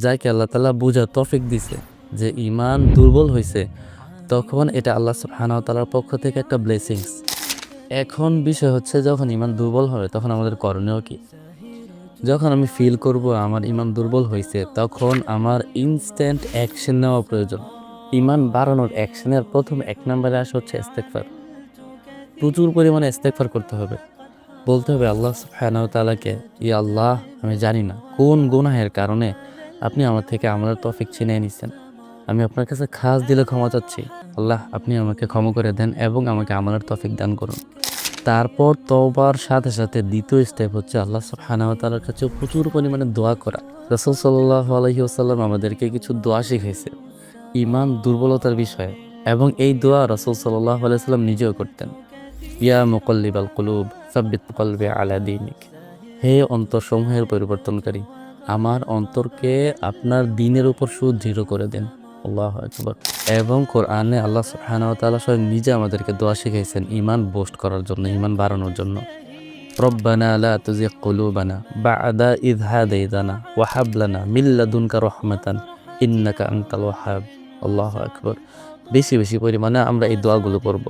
যাকে আল্লাহ তাআলা বুঝার তৌফিক দিছে যে ঈমান দুর্বল হইছে, তখন এটা আল্লাহ সুবহানাহু ওয়া তাআলার পক্ষ থেকে একটা ব্লেসিংস। এখন বিষয় হচ্ছে যখন ঈমান দুর্বল হবে তখন আমাদের করণীয় কি? যখন আমি ফিল করব আমার ঈমান দুর্বল হইছে, তখন আমার ইনস্ট্যান্ট অ্যাকশন নেওয়া প্রয়োজন। ঈমান বাড়ানোর অ্যাকশনের ১ম ১ নম্বরে আসে হচ্ছে ইস্তেগফার। প্রচুর পরিমাণে ইস্তেগফার করতে হবে। বলতে হবে আল্লাহ সুবহানাহু ওয়া তাআলাকে, ইয়া আল্লাহ, আমি জানি না কোন গুনাহের কারণে আপনি আমার থেকে আমলের তৌফিক ছিনিয়ে নিছেন। আমি আপনার কাছে খাস দিলে ক্ষমা চাচ্ছি। আল্লাহ, আপনি আমাকে ক্ষমা করে দেন এবং আমাকে আমলের তৌফিক দান করুন। তারপর তওবার সাথে, সাথে ২য় স্টেপ হচ্ছে আল্লাহ সুবহানাহু ওয়া তাআলার কাছে প্রচুর পরিমাণে দোয়া করা। রাসূল সাল্লাল্লাহু আলাইহি ওয়াসাল্লাম আমাদেরকে কিছু দোয়া শিখাইছে ঈমান দুর্বলতার বিষয়ে, এবং এই দোয়া রাসূল সাল্লাল্লাহু আলাইহি ওয়াসাল্লাম নিজেও করতেন। ইয়া মুকাল্লিবাল কুলুব সাব্বিত কলবি আলা দীনিক। হে অন্তরসমূহের পরিবর্তনকারী, আমার অন্তরকে আপনার দ্বীনের উপর সুদৃঢ় করে দেন। আল্লাহু আকবার। এবং কোরআনে আল্লাহ সুবহানাহু ওয়া তাআলা স্বয়ং নিজে আমাদেরকে দোয়া শিখাইছেন ঈমান বুস্ট করার জন্য, ঈমান বাড়ানোর জন্য। রব্বানা লা তুজিগ কুলুবানা বা'দা ইয হাদাইতানা ওয়া হাব লানা মিন লাদুনকা রাহমাতান ইন্নাকা আনতাল ওয়াহ্হাব। আল্লাহু আকবার। বেশি বেশি পরিমাণে আমরা এই দোয়াগুলো পড়ব।